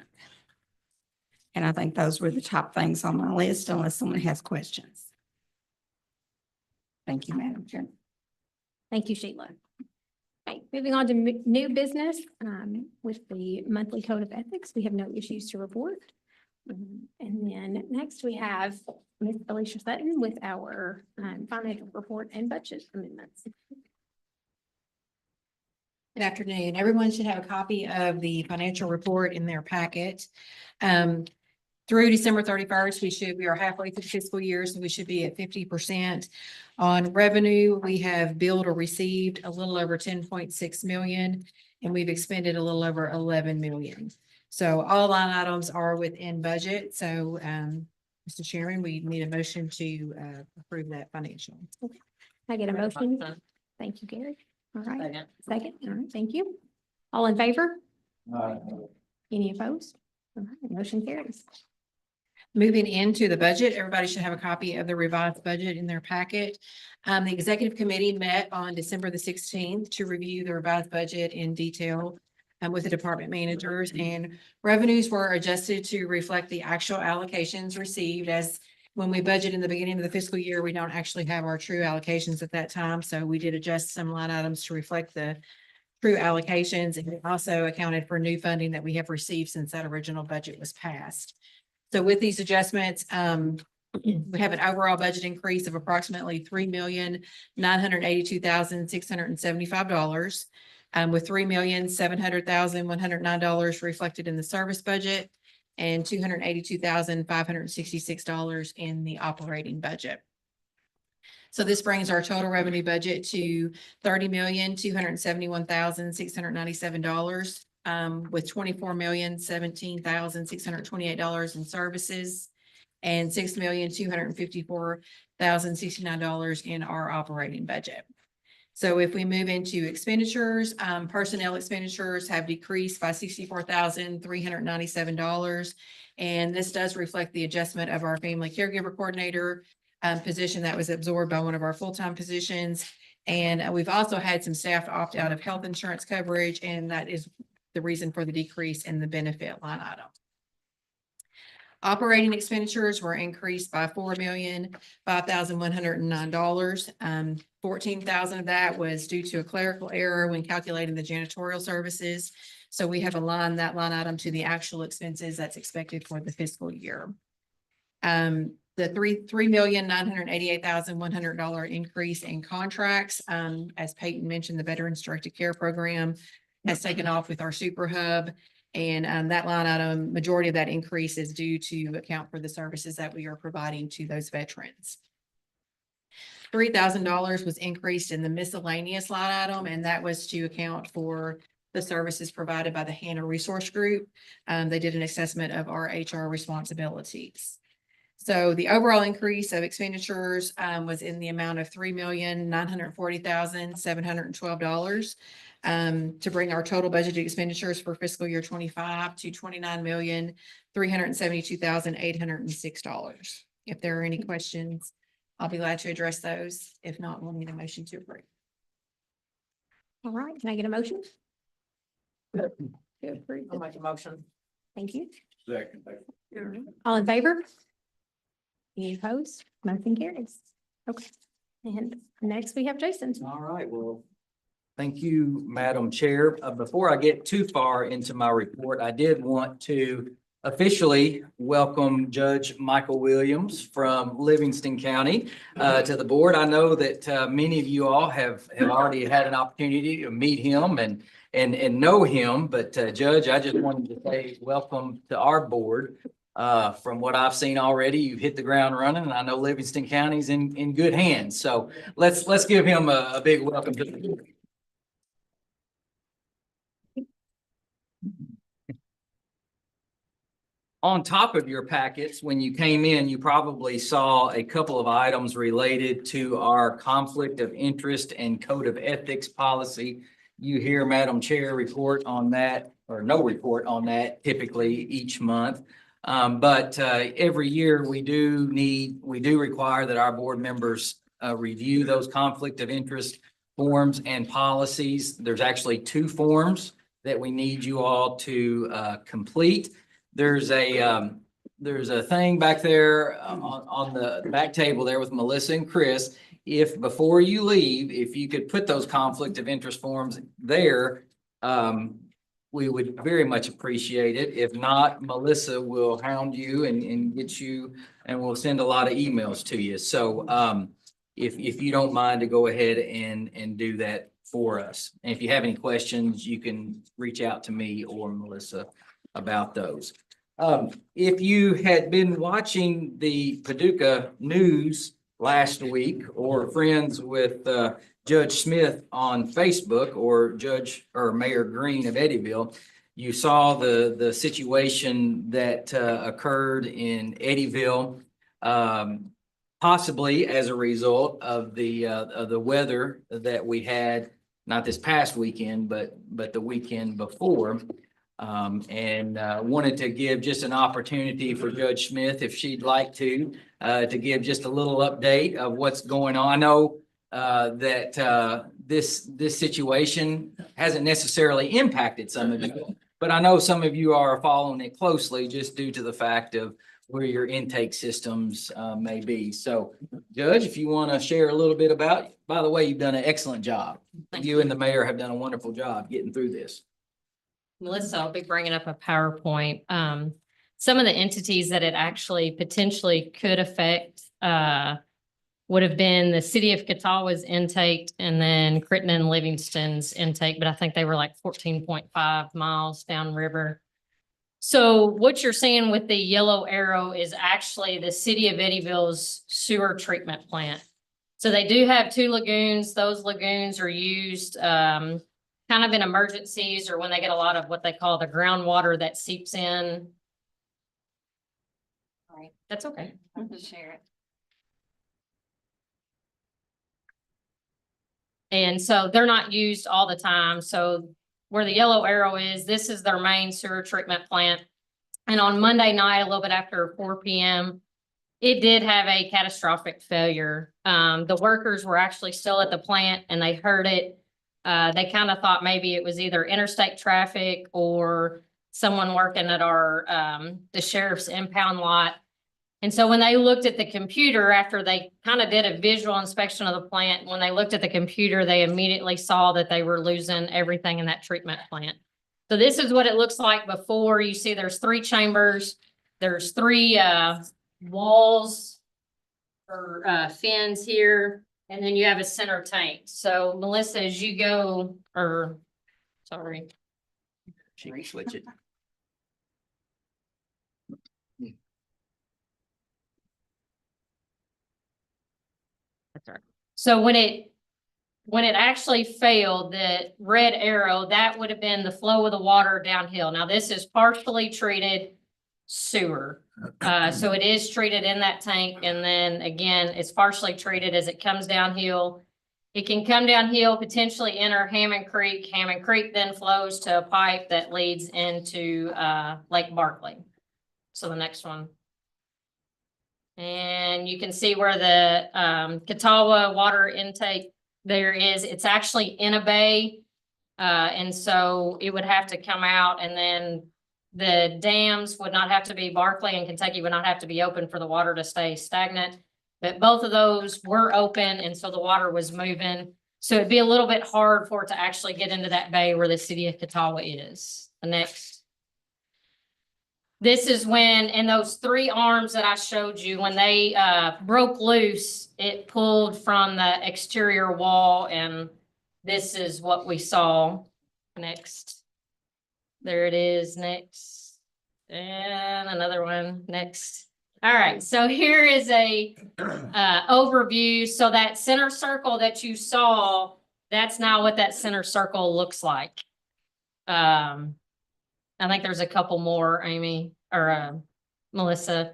And I think those were the top things on my list, unless someone has questions. Thank you, Madam Chair. Thank you, Sheila. Okay, moving on to new business, with the monthly code of ethics, we have no issues to report. And then next we have Ms. Alicia Sutton with our financial report and budget amendments. Good afternoon. Everyone should have a copy of the financial report in their packet. Through December 31st, we are halfway through the fiscal year, so we should be at 50%. On revenue, we have billed or received a little over 10.6 million, and we've expended a little over 11 million. So all line items are within budget. So, Mr. Chairman, we need a motion to approve that financial. Can I get a motion? Thank you, Gary. All right. Second. All right. Thank you. All in favor? Any opposed? All right. Motion carries. Moving into the budget, everybody should have a copy of the revised budget in their packet. The executive committee met on December the 16th to review the revised budget in detail with the department managers, and revenues were adjusted to reflect the actual allocations received. As when we budget in the beginning of the fiscal year, we don't actually have our true allocations at that time. So we did adjust some line items to reflect the true allocations, and we also accounted for new funding that we have received since that original budget was passed. So with these adjustments, we have an overall budget increase of approximately $3,982,675, with $3,700,109 reflected in the service budget and $282,566 in the operating budget. So this brings our total revenue budget to $30,271,697. With $24,017,628 in services and $6,254,069 in our operating budget. So if we move into expenditures, personnel expenditures have decreased by $64,397. And this does reflect the adjustment of our family caregiver coordinator position that was absorbed by one of our full-time positions. And we've also had some staff opt out of health insurance coverage, and that is the reason for the decrease in the benefit line item. Operating expenditures were increased by $4,005,109. 14,000 of that was due to a clerical error when calculating the janitorial services. So we have aligned that line item to the actual expenses that's expected for the fiscal year. The $3,988,100 increase in contracts, as Peyton mentioned, the Veterans Directed Care Program has taken off with our Super Hub. And that line item, majority of that increase is due to account for the services that we are providing to those veterans. $3,000 was increased in the miscellaneous line item, and that was to account for the services provided by the Hannah Resource Group. They did an assessment of our HR responsibilities. So the overall increase of expenditures was in the amount of $3,940,712 to bring our total budgeted expenditures for fiscal year 25 to $29,372,806. If there are any questions, I'll be glad to address those. If not, we'll need a motion to approve. All right, can I get a motion? To approve. I'll make a motion. Thank you. Second. All in favor? Any opposed? Motion carries. Okay. And next we have Jason. All right, well, thank you, Madam Chair. Before I get too far into my report, I did want to officially welcome Judge Michael Williams from Livingston County to the board. I know that many of you all have already had an opportunity to meet him and know him, but Judge, I just wanted to say welcome to our board. From what I've seen already, you've hit the ground running, and I know Livingston County's in good hands. So let's give him a big welcome to the board. On top of your packets, when you came in, you probably saw a couple of items related to our conflict of interest and code of ethics policy. You hear Madam Chair report on that, or no report on that typically each month. But every year we do require that our board members review those conflict of interest forms and policies. There's actually 2 forms that we need you all to complete. There's a thing back there on the back table there with Melissa and Chris. If before you leave, if you could put those conflict of interest forms there, we would very much appreciate it. If not, Melissa will hound you and get you, and we'll send a lot of emails to you. So if you don't mind to go ahead and do that for us. And if you have any questions, you can reach out to me or Melissa about those. If you had been watching the Paducah news last week or friends with Judge Smith on Facebook or Mayor Green of Eddyville, you saw the situation that occurred in Eddyville, possibly as a result of the weather that we had, not this past weekend, but the weekend before. And wanted to give just an opportunity for Judge Smith, if she'd like to give just a little update of what's going on. I know that this situation hasn't necessarily impacted some of you, but I know some of you are following it closely just due to the fact of where your intake systems may be. So, Judge, if you want to share a little bit about, by the way, you've done an excellent job. You and the mayor have done a wonderful job getting through this. Melissa, I'll be bringing up a PowerPoint. Some of the entities that it actually potentially could affect would have been the city of Catawba's intake and then Crittenden and Livingston's intake, but I think they were like 14.5 miles downriver. So what you're seeing with the yellow arrow is actually the city of Eddyville's sewer treatment plant. So they do have 2 lagoons. Those lagoons are used kind of in emergencies or when they get a lot of what they call the groundwater that seeps in. Right, that's okay. I'll just share it. And so they're not used all the time. So where the yellow arrow is, this is their main sewer treatment plant. And on Monday night, a little bit after 4 p.m., it did have a catastrophic failure. The workers were actually still at the plant and they heard it. They kind of thought maybe it was either interstate traffic or someone working at the sheriff's impound lot. And so when they looked at the computer, after they kind of did a visual inspection of the plant, when they looked at the computer, they immediately saw that they were losing everything in that treatment plant. So this is what it looks like before. You see there's 3 chambers. There's 3 walls or fins here, and then you have a center tank. So Melissa, as you go, or sorry. She can switch it. That's right. So when it actually failed, the red arrow, that would have been the flow of the water downhill. Now this is partially treated sewer. So it is treated in that tank. And then again, it's partially treated as it comes downhill. It can come downhill, potentially enter Hammond Creek. Hammond Creek then flows to a pipe that leads into Lake Barkley. So the next one. And you can see where the Catawba water intake there is. It's actually in a bay. And so it would have to come out, and then the dams would not have to be, Barkley and Kentucky would not have to be open for the water to stay stagnant. But both of those were open, and so the water was moving. So it'd be a little bit hard for it to actually get into that bay where the city of Catawba is. The next. This is when, in those 3 arms that I showed you, when they broke loose, it pulled from the exterior wall, and this is what we saw. Next. There it is, next. And another one, next. All right, so here is a overview. So that center circle that you saw, that's now what that center circle looks like. I think there's a couple more, Amy or Melissa.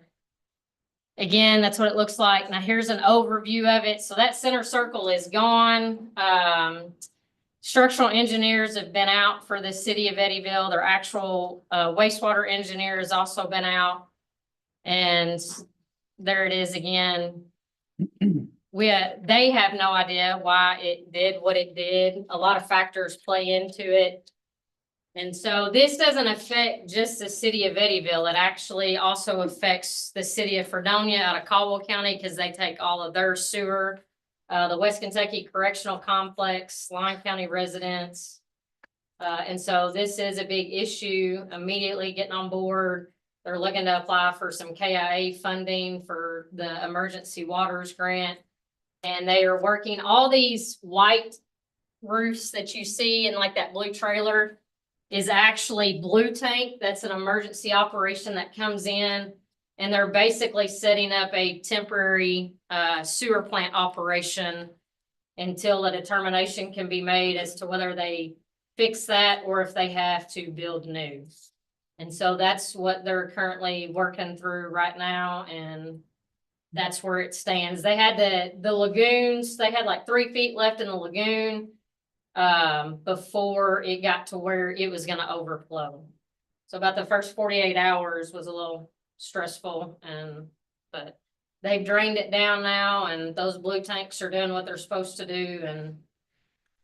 Again, that's what it looks like. Now here's an overview of it. So that center circle is gone. Structural engineers have been out for the city of Eddyville. Their actual wastewater engineer has also been out. And there it is again. They have no idea why it did what it did. A lot of factors play into it. And so this doesn't affect just the city of Eddyville. It actually also affects the city of Fredonia out of Caldwell County, because they take all of their sewer, the West Kentucky Correctional Complex, Lyon County residents. And so this is a big issue. Immediately getting on board. They're looking to apply for some KIA funding for the emergency waters grant. And they are working all these white roofs that you see in like that blue trailer is actually Blue Tank. That's an emergency operation that comes in, and they're basically setting up a temporary sewer plant operation until a determination can be made as to whether they fix that or if they have to build new. And so that's what they're currently working through right now, and that's where it stands. They had the lagoons, they had like 3 feet left in the lagoon before it got to where it was gonna overflow. So about the first 48 hours was a little stressful, but they've drained it down now, and those blue tanks are doing what they're supposed to do and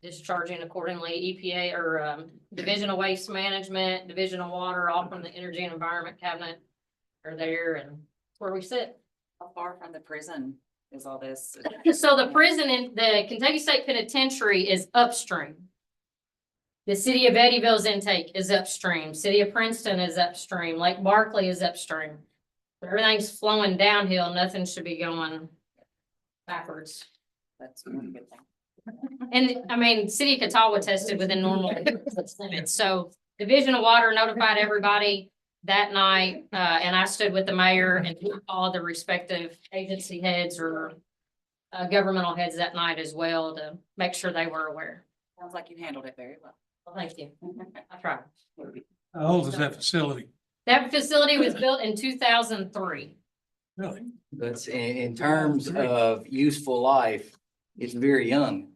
discharging accordingly. EPA or Division of Waste Management, Division of Water, all from the Energy and Environment Cabinet are there, and that's where we sit. How far from the prison is all this? So the prison in the Kentucky State Penitentiary is upstream. The city of Eddyville's intake is upstream. City of Princeton is upstream. Lake Barkley is upstream. Everything's flowing downhill. Nothing should be going backwards. That's a good thing. And I mean, city of Catawba tested within normal limits. So Division of Water notified everybody that night, and I stood with the mayor and all the respective agency heads or governmental heads that night as well to make sure they were aware. Sounds like you handled it very well. Well, thank you. I tried. How old is that facility? That facility was built in 2003. Really? That's in terms of useful life, it's very young.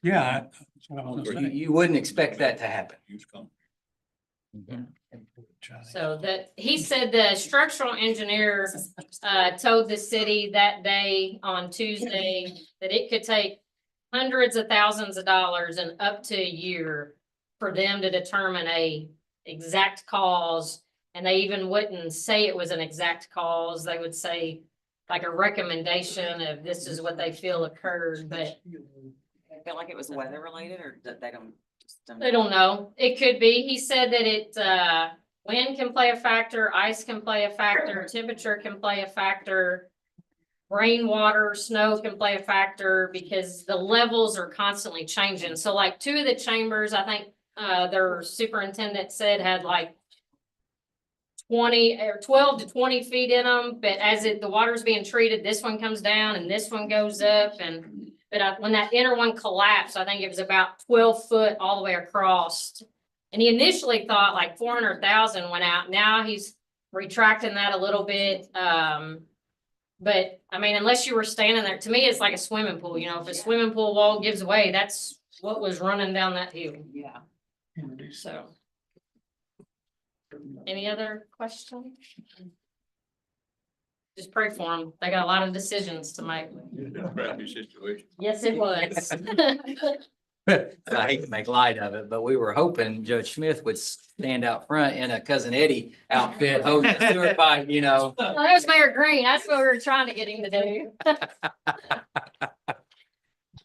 Yeah. That's what I was You, gonna say. you wouldn't expect that to happen. So that, he said the structural engineer told the city that day on Tuesday that it could take hundreds of thousands of dollars and up to a year for them to determine a exact cause. And they even wouldn't say it was an exact cause. They would say like a recommendation of this is what they feel occurred, but I felt like it was weather related or that they don't. Just they don't know. It could be. He said that wind can play a factor, ice can play a factor, temperature can play a factor. Rainwater, snow can play a factor because the levels are constantly changing. So like two of the chambers, I think, their superintendent said had like 20 or 12 to 20 feet in them, but as the water's being treated, this one comes down and this one goes up but when that inner one collapsed, I think it was about 12 foot all the way across. And he initially thought like 400,000 went out. Now he's retracting that a little bit. But I mean, unless you were standing there, to me, it's like a swimming pool. You know, if a swimming pool wall gives way, that's what was running down that hill. Yeah. So. Any other questions? Just pray for them. They got a lot of decisions to make. Crappy situation. Yes, it was. I hate to make light of it, but we were hoping Judge Smith would stand out front in a Cousin Eddie outfit, holding a sewer pipe, you know. Well, that was Mayor Green. That's what we were trying to get him to do.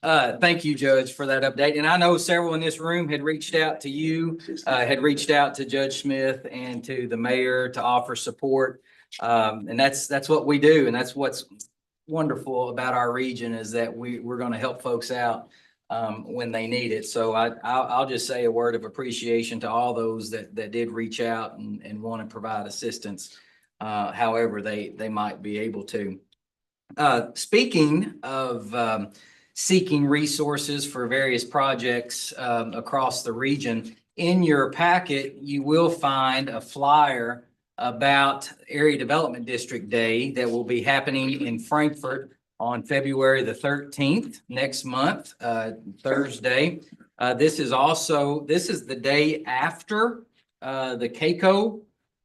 Thank you, Judge, for that update. And I know several in this room had reached out to you, had reached out to Judge Smith and to the mayor to offer support. And that's what we do. And that's what's wonderful about our region is that we're going to help folks out when they need it. So I'll just say a word of appreciation to all those that did reach out and want to provide assistance, however they might be able to. Speaking of seeking resources for various projects across the region, in your packet, you will find a flyer about Area Development District Day that will be happening in Frankfurt on February the 13th, next month, Thursday. This is the day after the CAECO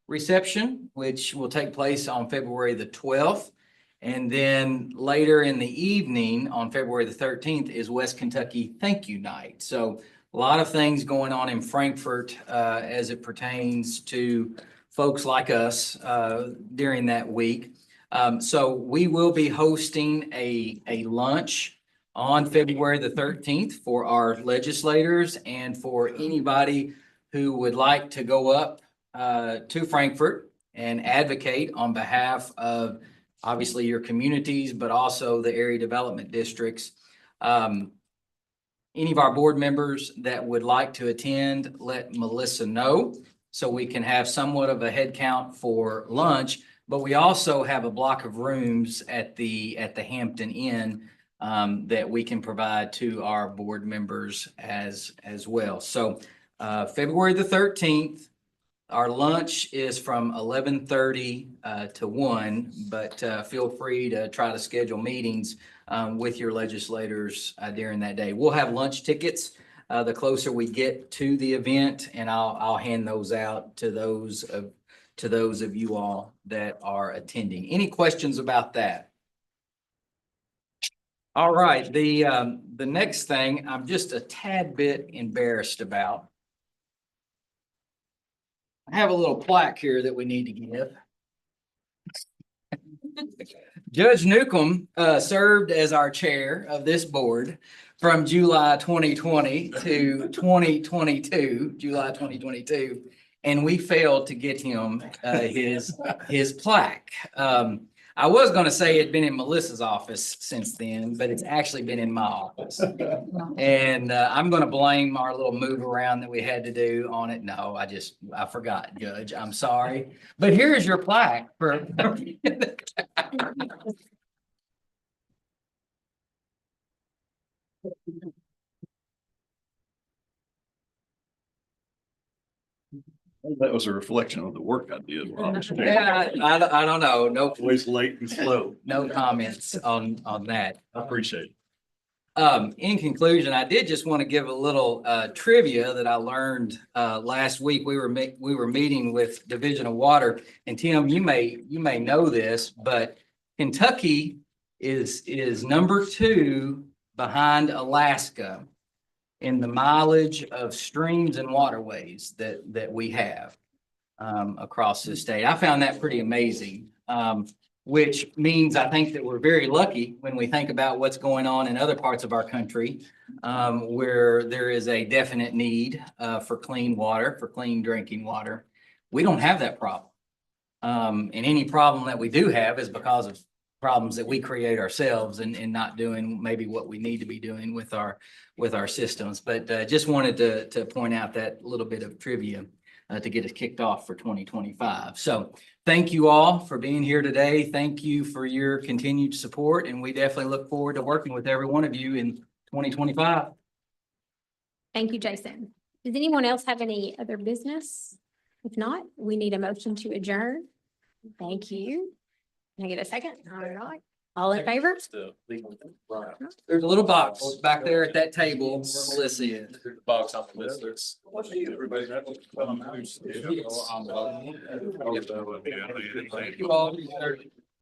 reception, which will take place on February the 12th. And then later in the evening on February the 13th is West Kentucky Thank You Night. So a lot of things going on in Frankfurt as it pertains to folks like us during that week. So we will be hosting a lunch on February the 13th for our legislators and for anybody who would like to go up to Frankfurt and advocate on behalf of obviously your communities, but also the area development districts. Any of our board members that would like to attend, let Melissa know so we can have somewhat of a head count for lunch. But we also have a block of rooms at the Hampton Inn that we can provide to our board members as well. So February the 13th, our lunch is from 11:30 to 1, but feel free to try to schedule meetings with your legislators during that day. We'll have lunch tickets the closer we get to the event, and I'll hand those out to those of you all that are attending. Any questions about that? All right, the next thing I'm just a tad bit embarrassed about. I have a little plaque here that we need to give. Judge Newcomb served as our chair of this board from July 2020 to 2022, July 2022, and we failed to get him his plaque. I was going to say it'd been in Melissa's office since then, but it's actually been in my office. And I'm going to blame our little move around that we had to do on it. No, I forgot, Judge. I'm sorry. But here's your plaque for. That was a reflection of the work I did. Yeah, I don't know. No, Always late and slow. no comments on that. I appreciate it. In conclusion, I did just want to give a little trivia that I learned last week. We were meeting with Division of Water, and Tim, you may know this, but Kentucky is number 2 behind Alaska in the mileage of streams and waterways that we have across the state. I found that pretty amazing. Which means I think that we're very lucky when we think about what's going on in other parts of our country, where there is a definite need for clean water, for clean drinking water. We don't have that problem. And any problem that we do have is because of problems that we create ourselves and not doing maybe what we need to be doing with our systems. But just wanted to point out that little bit of trivia to get us kicked off for 2025. So thank you all for being here today. Thank you for your continued support, and we definitely look forward to working with every one of you in 2025. Thank you, Jason. Does anyone else have any other business? If not, we need a motion to adjourn. Thank you. Can I get a second? All right. All in favor? There's a little box back there at that table where Melissa is. Box on the list. Everybody. Thank you all.